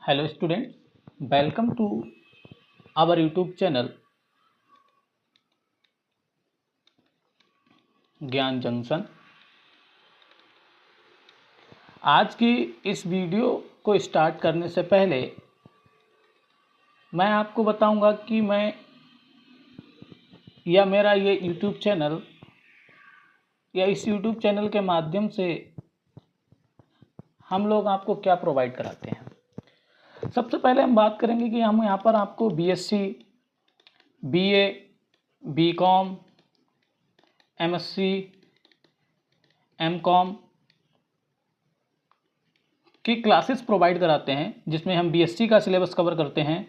Hello students, welcome to our YouTube channel ज्ञान junction. आज की इस वीडियो को स्टार्ट करने से पहले मैं आपको बताऊंगा कि मेरा ये YouTube चैनल या इस YouTube चैनल के माध्यम से हम लोग आपको क्या प्रोवाइड कराते हैं। सबसे पहले हम बात करेंगे कि हम यहाँ पर आपको BSc, BA, BCom, MSc, MCom की क्लासेस प्रोवाइड कराते हैं, जिसमें हम BSc का सिलेबस कवर करते हैं,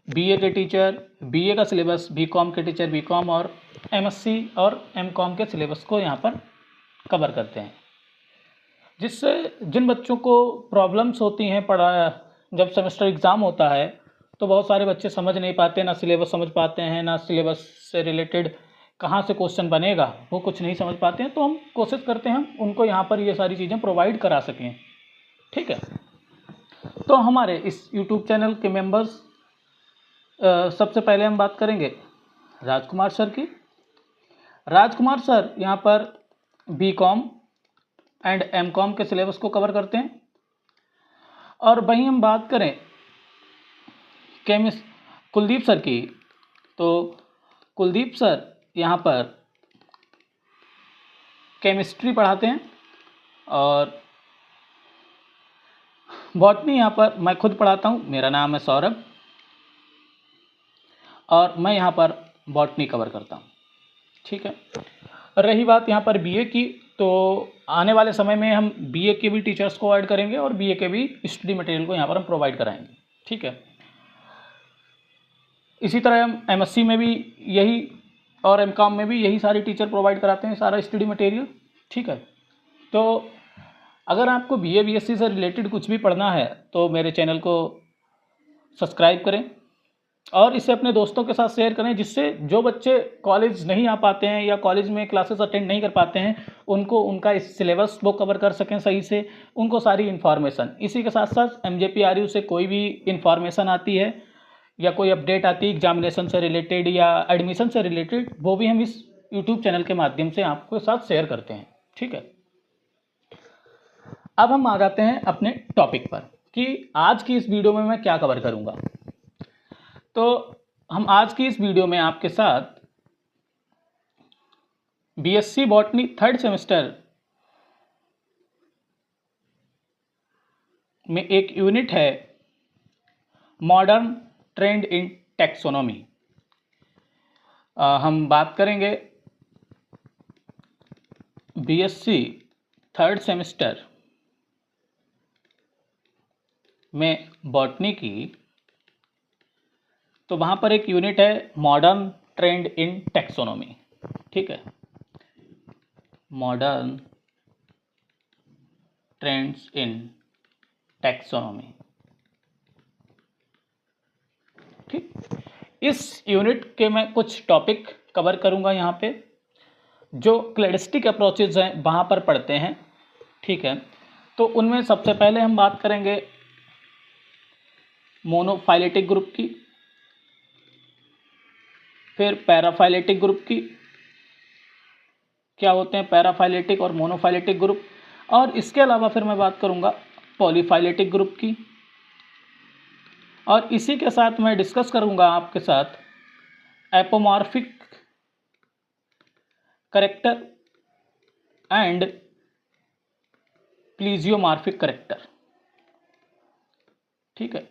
BA के टीचर BA का सिलेबस, BCom के टीचर BCom और MSc और MCom के सिलेबस को यहाँ पर कवर करते हैं। जिससे जिन बच्चों को प्रॉब्लम्स होती हैं जब सेमेस्टर एग्ज़ाम होता है तो बहुत सारे बच्चे समझ नहीं पाते, ना सिलेबस समझ पाते हैं, ना सिलेबस से रिलेटेड कहाँ से क्वेश्चन बनेगा वो कुछ नहीं समझ पाते हैं। तो हम कोशिश करते हैं हम उनको यहाँ पर ये सारी चीज़ें प्रोवाइड करा सकें। ठीक है, तो हमारे इस YouTube चैनल के मेंबर्स, सबसे पहले हम बात करेंगे राजकुमार सर की। राजकुमार सर यहाँ पर BCom एंड MCom के सिलेबस को कवर करते हैं। और वहीं हम बात करें कुलदीप सर की, तो कुलदीप सर यहाँ पर केमिस्ट्री पढ़ाते हैं और बॉटनी यहाँ पर मैं खुद पढ़ाता हूँ। मेरा नाम है सौरभ और मैं यहाँ पर बॉटनी कवर करता हूँ। ठीक है, रही बात यहाँ पर BA की, तो आने वाले समय में हम BA के भी टीचर्स को ऐड करेंगे और BA के भी स्टडी मटेरियल को यहाँ पर हम प्रोवाइड कराएंगे। ठीक है, इसी तरह हम MSc में भी यही और MCom में भी यही सारे टीचर प्रोवाइड कराते हैं, सारा स्टडी मटेरियल। ठीक है, तो अगर आपको BA BSc से रिलेटेड कुछ भी पढ़ना है तो मेरे चैनल को सब्सक्राइब करें और इसे अपने दोस्तों के साथ शेयर करें, जिससे जो बच्चे कॉलेज नहीं आ पाते हैं या कॉलेज में क्लासेस अटेंड नहीं कर पाते हैं उनको उनका इस सिलेबस वो कवर कर सकें सही से, उनको सारी इन्फॉर्मेशन। इसी के साथ साथ MJPRU से कोई भी इन्फॉर्मेशन आती है या कोई अपडेट आती है एग्जामिनेशन से रिलेटेड या एडमिशन से रिलेटेड, वो भी हम इस YouTube चैनल के माध्यम से आपके साथ शेयर करते हैं। ठीक है, अब हम आ जाते हैं अपने टॉपिक पर कि आज की इस वीडियो में मैं क्या कवर करूँगा। तो हम आज की इस वीडियो में आपके साथ BSc बॉटनी 3rd सेमेस्टर में एक यूनिट है मॉडर्न ट्रेंड इन टैक्सोनॉमी। हम बात करेंगे BSc 3rd सेमेस्टर में बॉटनी की। तो वहाँ पर एक यूनिट है मॉडर्न ट्रेंड इन टैक्सोनॉमी। ठीक है, मॉडर्न ट्रेंड्स इन टैक्सोनॉमी। ठीक, इस यूनिट के मैं कुछ टॉपिक कवर करूँगा यहाँ पे जो क्लैडिस्टिक अप्रोचेज हैं वहाँ पर पढ़ते हैं। ठीक है, तो उनमें सबसे पहले हम बात करेंगे मोनोफाइलेटिक ग्रुप की, फिर पैराफाइलेटिक ग्रुप की, क्या होते हैं पैराफाइलेटिक और मोनोफाइलेटिक ग्रुप, और इसके अलावा फिर मैं बात करूंगा पॉलीफाइलेटिक ग्रुप की। और इसी के साथ मैं डिस्कस करूंगा आपके साथ एपोमॉर्फिक करेक्टर एंड प्लीजियोमॉर्फिक करेक्टर। ठीक है,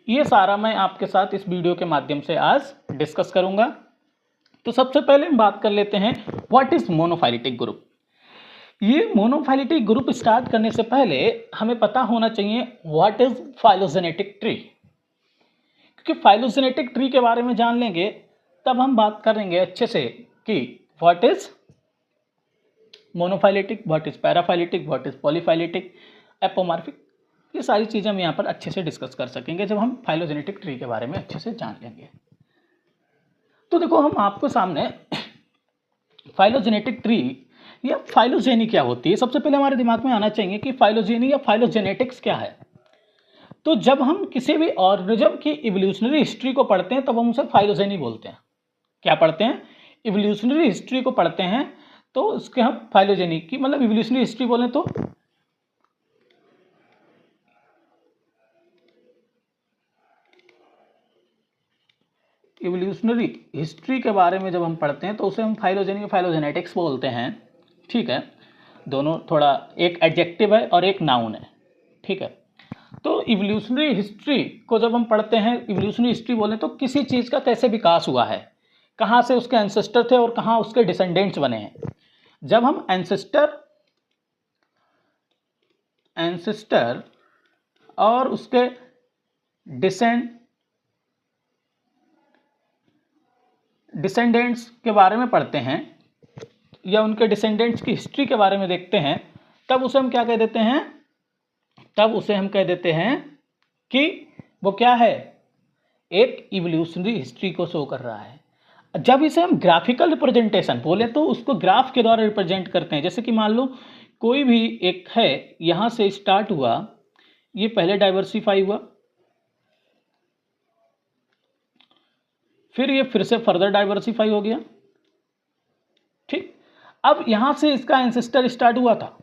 ये सारा मैं आपके साथ इस वीडियो के माध्यम से आज डिस्कस करूंगा। तो सबसे पहले हम बात कर लेते हैं व्हाट इज मोनोफाइलेटिक ग्रुप। ये मोनोफाइलेटिक ग्रुप स्टार्ट करने से पहले हमें पता होना चाहिए व्हाट इज फाइलोजेनेटिक ट्री, क्योंकि फाइलोजेनेटिक ट्री के बारे में जान लेंगे तब हम बात करेंगे अच्छे से कि what is monophyletic, what is paraphyletic, what is polyphyletic, apomorphic. ये सारी चीज़ें हम यहाँ पर अच्छे से डिस्कस कर सकेंगे जब हम फाइलोजेनेटिक ट्री के बारे में अच्छे से जान लेंगे। तो देखो, हम आपको सामने फाइलोजेनेटिक ट्री या फाइलोजेनी क्या होती है, सबसे पहले हमारे दिमाग में आना चाहिए कि फाइलोजेनी या फाइलोजेनेटिक्स क्या है। तो जब हम किसी भी ऑर्गेनिज्म की इवोल्यूशनरी हिस्ट्री को पढ़ते हैं तब हम उसे फाइलोजेनी बोलते हैं। क्या पढ़ते हैं? इवोल्यूशनरी हिस्ट्री को पढ़ते हैं तो उसके हम फाइलोजेनी की मतलब इवोल्यूशनरी हिस्ट्री बोलें तो इवोल्यूशनरी हिस्ट्री के बारे में जब हम पढ़ते हैं तो उसे हम फाइलोजेनी फाइलोजेनेटिक्स बोलते हैं। ठीक है, दोनों थोड़ा, एक एडजेक्टिव है और एक नाउन है। ठीक है, तो इवोल्यूशनरी हिस्ट्री को जब हम पढ़ते हैं, इवोल्यूशनरी हिस्ट्री बोलें तो किसी चीज़ का कैसे विकास हुआ है, कहाँ से उसके एंसेस्टर थे और कहाँ उसके डिसेंडेंट्स बने हैं। जब हम एंसेस्टर और उसके डिसेंडेंट्स के बारे में पढ़ते हैं या उनके डिसेंडेंट्स की हिस्ट्री के बारे में देखते हैं, तब उसे हम क्या कह देते हैं? तब उसे हम कह देते हैं कि वो क्या है, एक इवोल्यूशनरी हिस्ट्री को शो कर रहा है। जब इसे हम ग्राफिकल रिप्रेजेंटेशन बोले तो उसको ग्राफ के द्वारा रिप्रेजेंट करते हैं। जैसे कि मान लो कोई भी एक है, यहाँ से स्टार्ट हुआ, ये पहले डाइवर्सिफाई हुआ, फिर ये फिर से फर्दर डाइवर्सिफाई हो गया। ठीक, अब यहाँ से इसका एंसेस्टर स्टार्ट हुआ था,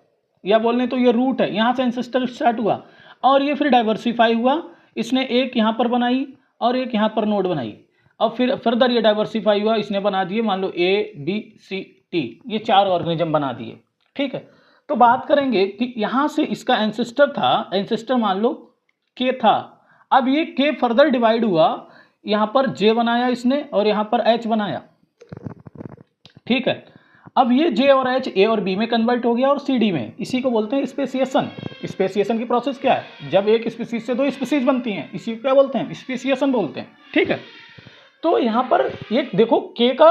या बोलने तो ये रूट है, यहाँ से एंसेस्टर स्टार्ट हुआ और ये फिर डाइवर्सिफाई हुआ, इसने एक यहाँ पर बनाई और एक यहाँ पर नोड बनाई और फिर फर्दर ये डाइवर्सिफाई हुआ, इसने बना दिए मान लो ABCD, ये 4 ऑर्गेनिज्म बना दिए। ठीक है, तो बात करेंगे कि यहाँ से इसका एंसेस्टर था, एंसेस्टर मान लो K था, अब ये K फर्दर डिवाइड हुआ, यहाँ पर J बनाया इसने और यहाँ पर H बनाया। ठीक है, अब ये J और H A और B में कन्वर्ट हो गया और CD में, इसी को बोलते हैं स्पेसिएशन। स्पेसिएशन की प्रोसेस क्या है? जब एक स्पीसीज से 2 स्पीसीज बनती हैं, इसी को क्या बोलते हैं? स्पेसिएशन बोलते हैं। ठीक है, तो यहाँ पर एक देखो K का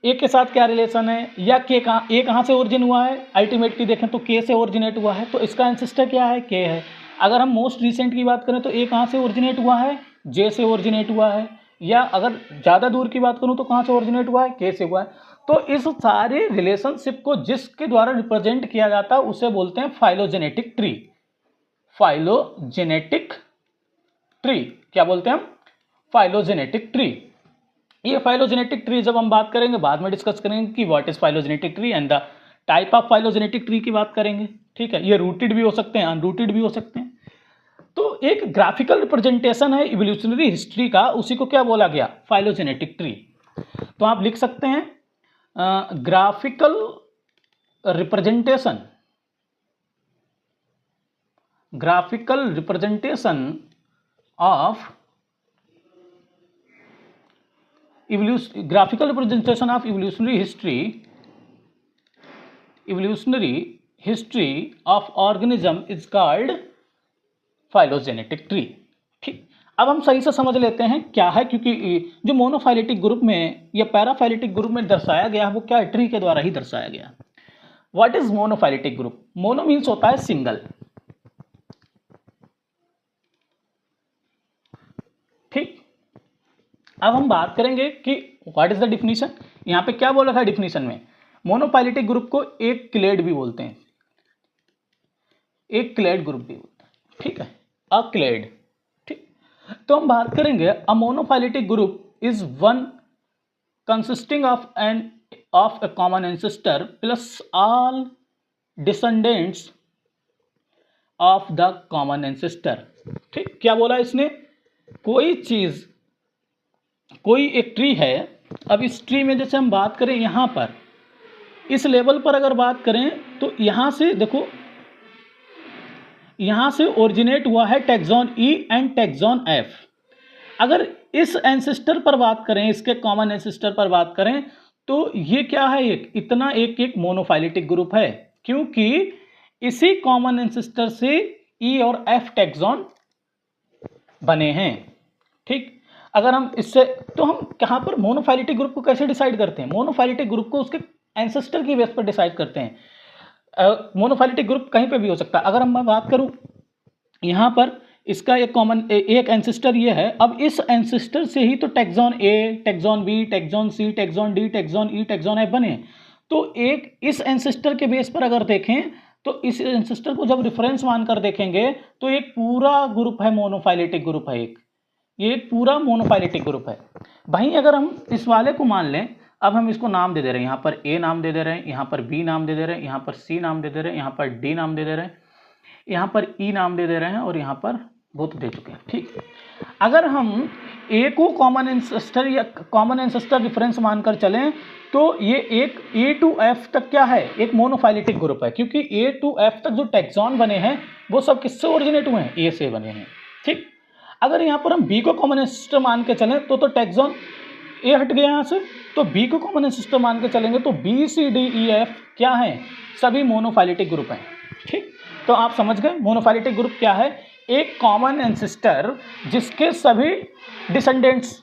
A के साथ क्या रिलेशन है, या A कहाँ से ओरिजिन हुआ है, अल्टीमेटली देखें तो K से ओरिजिनेट हुआ है, तो इसका एंसेस्टर क्या है? K है। अगर हम मोस्ट रिसेंट की बात करें तो A कहाँ से ओरिजिनेट हुआ है? J से ओरिजिनेट हुआ है। या अगर ज़्यादा दूर की बात करूँ तो कहाँ से ओरिजिनेट हुआ है? K से हुआ है। तो इस सारे रिलेशनशिप को जिसके द्वारा रिप्रेजेंट किया जाता है उसे बोलते हैं फाइलोजेनेटिक ट्री। फाइलोजेनेटिक ट्री क्या बोलते हैं हम? Phylogenetic tree. ये फाइलोजेनेटिक ट्री जब हम बात करेंगे बाद में डिस्कस करेंगे कि what is phylogenetic tree and the type of phylogenetic tree की बात करेंगे। ठीक है, ये रूटेड भी हो सकते हैं, अनरूटेड भी हो सकते हैं। तो एक ग्राफिकल रिप्रेजेंटेशन है इवोल्यूशनरी हिस्ट्री का, उसी को क्या बोला गया? Phylogenetic tree. तो आप लिख सकते हैं graphical representation of evolutionary history of organism is called phylogenetic tree। ठीक, अब हम सही से समझ लेते हैं क्या है, क्योंकि जो मोनोफाइलेटिक ग्रुप में या पैराफाइलेटिक ग्रुप में दर्शाया गया है वो क्या है? ट्री के द्वारा ही दर्शाया गया। What is monophyletic group? Mono means होता है सिंगल। ठीक, अब हम बात करेंगे कि व्हाट इज द डिफिनीशन। यहाँ पे क्या बोला था डिफिनीशन में? मोनोफाइलेटिक ग्रुप को एक क्लेड भी बोलते हैं, एक क्लेड ग्रुप भी बोलते हैं। ठीक है, अ क्लेड। ठीक, तो हम बात करेंगे a monophyletic group is one consisting of a common ancestor plus all descendants of the common ancestor. ठीक, क्या बोला इसने? कोई चीज, कोई एक ट्री है, अब इस ट्री में जैसे हम बात करें यहाँ पर इस लेवल पर अगर बात करें तो यहाँ से देखो, यहाँ से ओरिजिनेट हुआ है taxon E and taxon F। अगर इस एंसेस्टर पर बात करें, इसके कॉमन एंसेस्टर पर बात करें तो ये क्या है? इतना एक मोनोफाइलेटिक ग्रुप है, क्योंकि इसी कॉमन एंसेस्टर से E और F टैक्सॉन बने हैं। ठीक, अगर हम इससे, तो हम कहाँ पर मोनोफाइलेटिक ग्रुप को कैसे डिसाइड करते हैं? मोनोफाइलेटिक ग्रुप को उसके एंसेस्टर की बेस पर डिसाइड करते हैं। मोनोफाइलेटिक ग्रुप कहीं पे भी हो सकता है। अगर मैं बात करूं यहाँ पर इसका एक कॉमन एक एंसेस्टर ये है, अब इस एंसेस्टर से ही तो taxon A, taxon B, taxon C, taxon D, taxon E, taxon F बने। तो एक इस एंसेस्टर के बेस पर अगर देखें तो इस एंसेस्टर को जब रेफरेंस मानकर देखेंगे तो एक पूरा ग्रुप है, मोनोफाइलेटिक ग्रुप है, ये एक पूरा मोनोफाइलेटिक ग्रुप है। वहीं अगर हम इस वाले को मान लें, अब हम इसको नाम दे दे रहे हैं, यहाँ पर ए नाम दे दे रहे हैं, यहाँ पर बी नाम दे दे रहे हैं, यहाँ पर सी नाम दे दे रहे हैं, यहाँ पर डी नाम दे दे रहे हैं, यहाँ पर ई नाम दे दे रहे हैं और यहाँ पर वो तो दे चुके हैं। ठीक, अगर हम ए को कॉमन एंसेस्टर या कॉमन एंसेस्टर डिफरेंस मानकर चलें तो ये एक ए टू एफ तक क्या है, एक मोनोफाइलेटिक ग्रुप है, क्योंकि ए टू एफ तक जो टैक्सॉन बने हैं वो सब किससे ओरिजिनेट हुए हैं, ए से बने हैं। ठीक, अगर यहाँ पर हम बी को कॉमन एंसेस्टर मान के चलें तो टैक्सॉन ए हट गया यहाँ से, तो बी को कॉमन एंसेस्टर मान के चलेंगे तो B C D E F क्या है, सभी मोनोफाइलेटिक ग्रुप हैं। ठीक, तो आप समझ गए मोनोफाइलेटिक ग्रुप क्या है, एक कॉमन एंसेस्टर जिसके सभी डिसेंडेंट्स,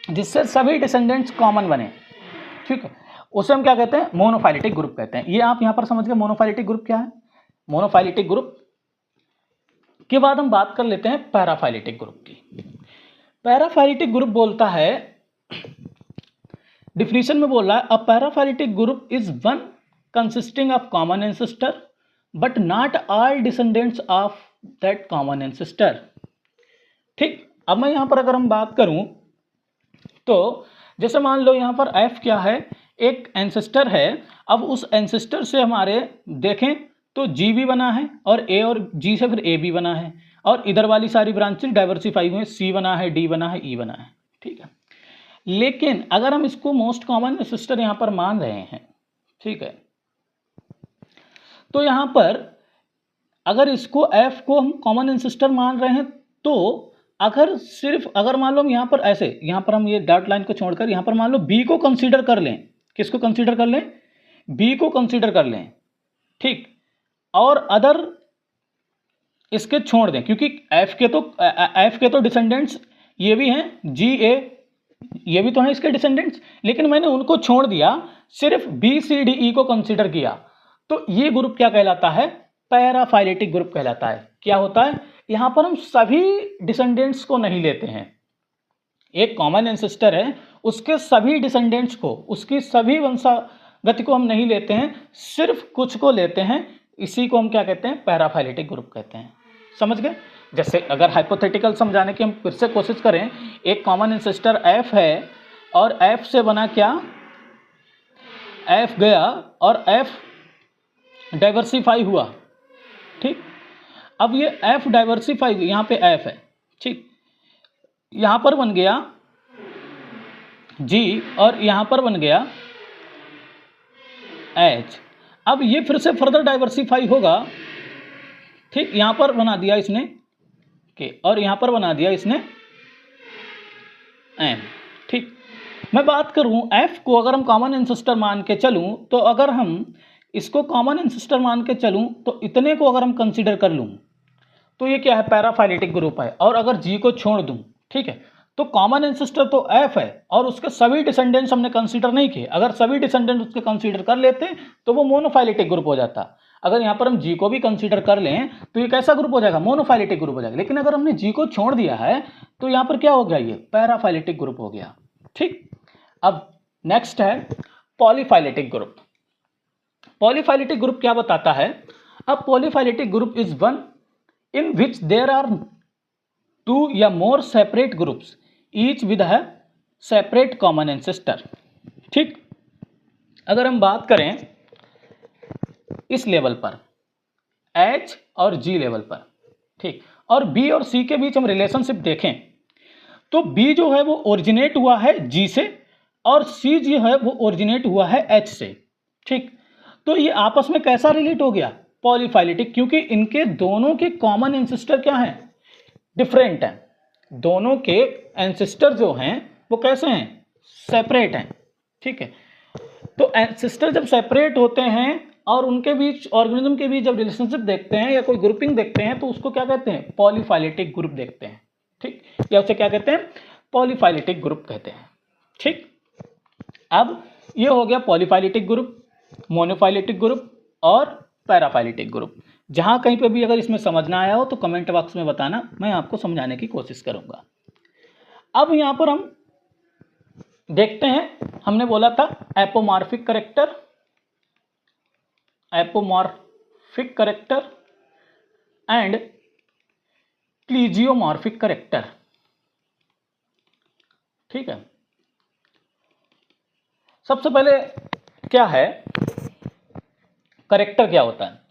जिससे सभी डिसेंडेंट्स कॉमन बने। ठीक है, उसे हम क्या कहते हैं, मोनोफाइलेटिक ग्रुप कहते हैं। ये आप यहां पर समझ गए मोनोफाइलेटिक ग्रुप क्या है। मोनोफाइलेटिक ग्रुप के बाद हम बात कर लेते हैं पैराफाइलेटिक ग्रुप की। पैराफाइलेटिक ग्रुप बोलता है, डिफिनीशन में बोल रहा है, a paraphyletic group is one consisting of common ancestor but not all descendants of that common ancestor. ठीक, अब मैं यहां पर अगर हम बात करूं तो जैसे मान लो यहाँ पर f क्या है, एक एंसेस्टर है। अब उस एंसेस्टर से हमारे देखें तो g भी बना है और a और g से फिर a भी बना है, और इधर वाली सारी ब्रांचेस डाइवर्सिफाई हुई, c बना है, d बना है, e बना है। ठीक है, लेकिन अगर हम इसको मोस्ट कॉमन एंसेस्टर यहाँ पर मान रहे हैं, ठीक है, तो यहाँ पर अगर इसको f को हम कॉमन एंसेस्टर मान रहे हैं तो अगर सिर्फ अगर मान लो हम यहाँ पर ऐसे, यहाँ पर हम ये डॉट लाइन को छोड़कर यहाँ पर मान लो b को कंसीडर कर लें, किसको कंसीडर कर लें, b को कंसीडर कर लें। ठीक, और अदर इसके छोड़ दें, क्योंकि f के तो डिसेंडेंट्स ये भी हैं, g a ये भी तो हैं इसके डिसेंडेंट्स, लेकिन मैंने उनको छोड़ दिया, सिर्फ b c d e को कंसीडर किया, तो ये ग्रुप क्या कहलाता है, पैराफाइलेटिक ग्रुप कहलाता है। क्या होता है, यहां पर हम सभी डिसेंडेंट्स को नहीं लेते हैं, एक कॉमन एंसेस्टर है उसके सभी डिसेंडेंट्स को, उसकी सभी वंशागति को हम नहीं लेते हैं, सिर्फ कुछ को लेते हैं, इसी को हम क्या कहते हैं, पैराफाइलेटिक ग्रुप कहते हैं। समझ गए। जैसे अगर हाइपोथेटिकल समझाने की हम फिर से कोशिश करें, एक कॉमन एंसेस्टर f है और f से बना क्या, f गया और f डाइवर्सिफाई हुआ। ठीक, अब ये f डाइवर्सिफाई, यहाँ पे f है, ठीक, यहाँ पर बन गया g और यहाँ पर बन गया h। अब ये फिर से फर्दर डाइवर्सिफाई होगा। ठीक, यहाँ पर बना दिया इसने k और यहाँ पर बना दिया इसने m। ठीक, मैं बात करूँ f को अगर हम कॉमन एंसेस्टर मान के चलूँ, तो अगर हम इसको कॉमन एंसेस्टर मान के चलूँ तो इतने को अगर हम कंसीडर कर लूँ तो ये क्या है, पैराफाइलेटिक ग्रुप है। और अगर g को छोड़ दूँ, ठीक है, तो कॉमन एंसेस्टर तो f है और उसके सभी डिसेंडेंट्स हमने कंसीडर नहीं किए। अगर सभी डिसेंडेंट्स उसके कंसीडर कर लेते तो वो मोनोफाइलेटिक ग्रुप हो जाता। अगर यहाँ पर हम g को भी कंसीडर कर लें तो ये कैसा ग्रुप हो जाएगा, मोनोफाइलेटिक ग्रुप हो जाएगा। लेकिन अगर हमने g को छोड़ दिया है तो यहाँ पर क्या हो गया, ये पैराफाइलेटिक ग्रुप हो गया। ठीक, अब नेक्स्ट है पॉलीफाइलेटिक ग्रुप। पॉलीफाइलेटिक ग्रुप क्या बताता है, अब polyphyletic group is one in which there are two or more separate groups each with है सेपरेट कॉमन एंसेस्टर। ठीक, अगर हम बात करें इस लेवल पर H और G लेवल पर, ठीक, और B और C के बीच हम रिलेशनशिप देखें तो B जो है वो ओरिजिनेट हुआ है G से और C जो है वो ओरिजिनेट हुआ है H से। ठीक, तो ये आपस में कैसा रिलेट हो गया, पॉलीफाइलेटिक, क्योंकि इनके दोनों के कॉमन एंसेस्टर क्या हैं, डिफरेंट हैं। दोनों के एंसेस्टर जो हैं वो कैसे हैं, सेपरेट हैं। ठीक है, तो एंसेस्टर जब सेपरेट होते हैं और उनके बीच, ऑर्गेनिज्म के बीच जब रिलेशनशिप देखते हैं या कोई ग्रुपिंग देखते हैं तो उसको क्या कहते हैं, पॉलीफाइलेटिक ग्रुप देखते हैं। ठीक, या उसे क्या कहते हैं, पॉलीफाइलेटिक ग्रुप कहते हैं। ठीक, अब ये हो गया पॉलीफाइलेटिक ग्रुप, मोनोफाइलेटिक ग्रुप और पैराफाइलेटिक ग्रुप। जहां कहीं पे भी अगर इसमें समझना आया हो तो कमेंट बॉक्स में बताना, मैं आपको समझाने की कोशिश करूंगा। अब यहां पर हम देखते हैं, हमने बोला था एपोमॉर्फिक कैरेक्टर, एपोमॉर्फिक करेक्टर एंड प्लीजियोमॉर्फिक करेक्टर। ठीक है, सबसे पहले क्या है, करेक्टर क्या होता है?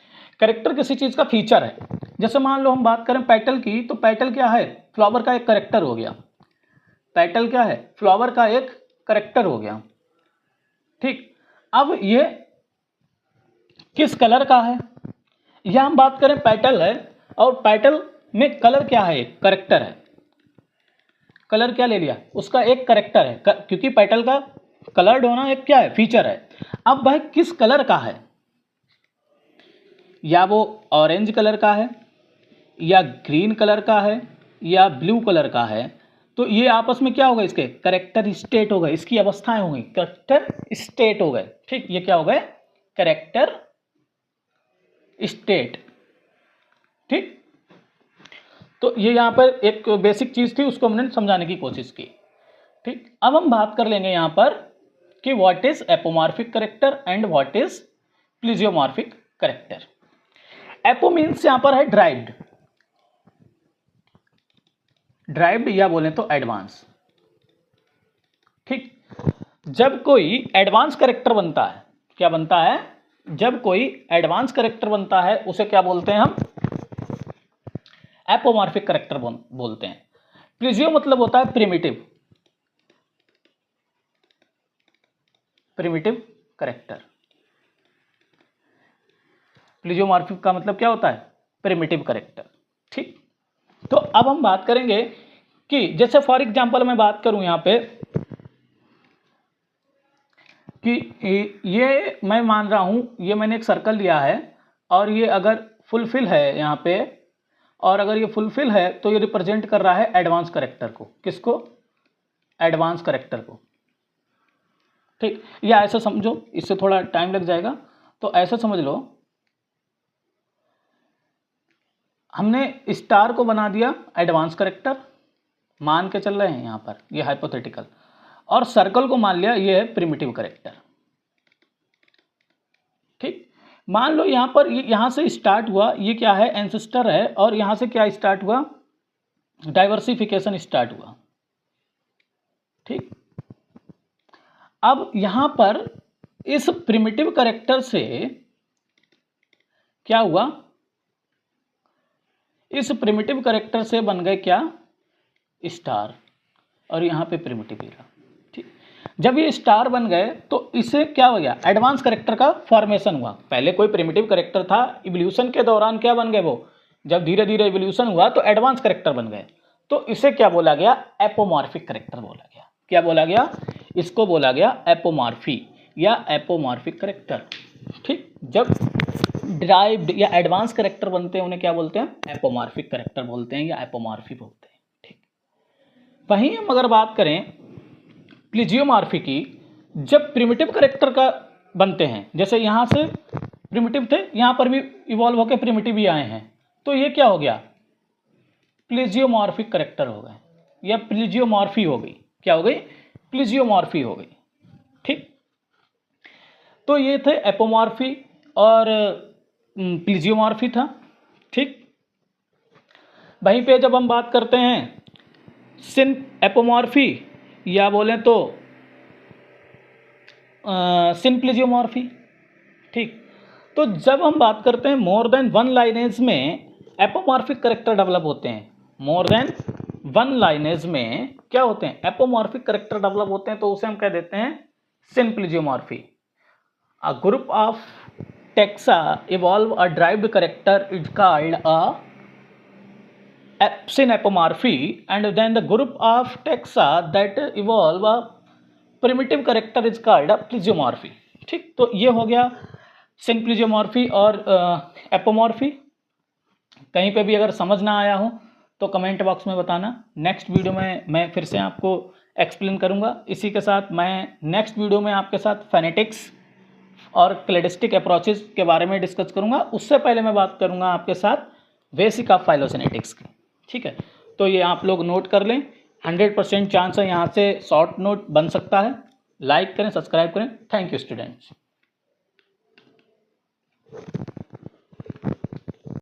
करेक्टर किसी चीज का फीचर है। जैसे मान लो हम बात करें पेटल की, तो पेटल क्या है? फ्लावर का एक करेक्टर हो गया। पेटल क्या है? फ्लावर का एक करेक्टर हो गया। ठीक, अब ये किस कलर का है? या हम बात करें पेटल है, और पेटल में कलर क्या है? एक करेक्टर है। कलर क्या ले लिया? उसका एक करेक्टर है, क्योंकि पेटल का कलर्ड होना एक क्या है? फीचर है। अब वह किस कलर का है? या वो ऑरेंज कलर का है, या ग्रीन कलर का है, या ब्लू कलर का है, तो ये आपस में क्या होगा? इसके करेक्टर स्टेट हो गए, इसकी अवस्थाएं होंगी, करेक्टर स्टेट हो गए। ठीक, ये क्या हो गए? Character state. ठीक, तो ये यहां पर एक बेसिक चीज थी, उसको हमने समझाने की कोशिश की। ठीक, अब हम बात कर लेंगे यहां पर कि what is apomorphic character and what is plesiomorphic character. Apo means यहां पर है ड्राइव्ड, ड्राइव्ड या बोले तो एडवांस। ठीक, जब कोई एडवांस करेक्टर बनता है, क्या बनता है? जब कोई एडवांस करेक्टर बनता है उसे क्या बोलते हैं हम? एपोमॉर्फिक करेक्टर बोलते हैं। प्लीजियो मतलब होता है प्रिमिटिव, प्रिमिटिव करेक्टर। प्लीजियोमॉर्फिक का मतलब क्या होता है? Primitive character. ठीक, तो अब हम बात करेंगे कि जैसे फॉर एग्जांपल मैं बात करूं यहां पे कि ये मैं मान रहा हूं, ये मैंने एक सर्कल लिया है और ये अगर फुलफिल है यहां पे, और अगर ये फुलफिल है तो ये रिप्रेजेंट कर रहा है एडवांस करेक्टर को। किसको? एडवांस करेक्टर को। ठीक, या ऐसा समझो, इससे थोड़ा टाइम लग जाएगा, तो ऐसा समझ लो हमने स्टार को बना दिया एडवांस करेक्टर, मान के चल रहे हैं यहां पर, ये हाइपोथेटिकल, और सर्कल को मान लिया ये है प्रिमिटिव करेक्टर। ठीक, मान लो यहां पर यहां से स्टार्ट हुआ, ये क्या है? एंसेस्टर है, और यहां से क्या स्टार्ट हुआ? डाइवर्सिफिकेशन स्टार्ट हुआ। ठीक, अब यहां पर इस प्रिमिटिव करेक्टर से क्या हुआ? इस प्रिमिटिव करेक्टर से बन गए क्या? स्टार, और यहां पे प्रिमिटिव एरा। ठीक, जब ये स्टार बन गए तो इसे क्या हो गया? एडवांस करेक्टर का फॉर्मेशन हुआ। पहले कोई प्रिमिटिव करेक्टर था, इवोल्यूशन के दौरान क्या बन गए वो? जब धीरे धीरे इवोल्यूशन हुआ तो एडवांस करेक्टर बन गए, तो इसे क्या बोला गया? एपोमॉर्फिक करेक्टर बोला गया। क्या बोला गया? इसको बोला गया एपोमॉर्फी या एपोमॉर्फिक करेक्टर। ठीक, जब ड्राइव्ड या एडवांस करेक्टर बनते हैं उन्हें क्या बोलते हैं? एपोमॉर्फिक करेक्टर बोलते हैं या एपोमॉर्फी बोलते हैं। ठीक, वहीं हम अगर बात करें प्लीजियोमॉर्फी की, जब प्रिमिटिव करेक्टर का बनते हैं, जैसे यहां से प्रिमिटिव थे, यहां पर भी इवॉल्व होकर प्रिमिटिव ही आए हैं, तो ये क्या हो गया? प्लीजियोमॉर्फिक करेक्टर हो गए, या प्लीजियोमॉर्फी हो गई। क्या हो गई? प्लीजियोमॉर्फी हो गई। ठीक, तो ये थे एपोमॉर्फी और प्लीजियोमॉर्फी था। ठीक, वहीं पे जब हम बात करते हैं सिन एपोमॉर्फी या बोलें तो सिन प्लीजियोमॉर्फी। ठीक, तो जब हम बात करते हैं मोर देन वन लाइनेज में एपोमॉर्फिक करेक्टर डेवलप होते हैं, मोर देन वन लाइनेज में क्या होते हैं? एपोमॉर्फिक करेक्टर डेवलप होते हैं, तो उसे हम कह देते हैं सिन प्लीजियोमॉर्फी। A group of taxa evolve a derived character is called a synapomorphy, and then the group of taxa that evolve a primitive character is called a plesiomorphy। ठीक, तो ये हो गया सिंप्लीजियोमॉर्फी और एपोमॉर्फी। कहीं पे भी अगर समझ ना आया हो तो कमेंट बॉक्स में बताना। नेक्स्ट वीडियो में मैं फिर से आपको एक्सप्लेन करूँगा। इसी के साथ मैं नेक्स्ट वीडियो में आपके साथ फेनेटिक्स और क्लेडिस्टिक अप्रोचेस के बारे में डिस्कस करूंगा। उससे पहले मैं बात करूंगा आपके साथ बेसिक ऑफ फाइलोजेनेटिक्स की। ठीक है, तो ये आप लोग नोट कर लें, 100% चांस है यहाँ से शॉर्ट नोट बन सकता है। लाइक करें, सब्सक्राइब करें। Thank you students.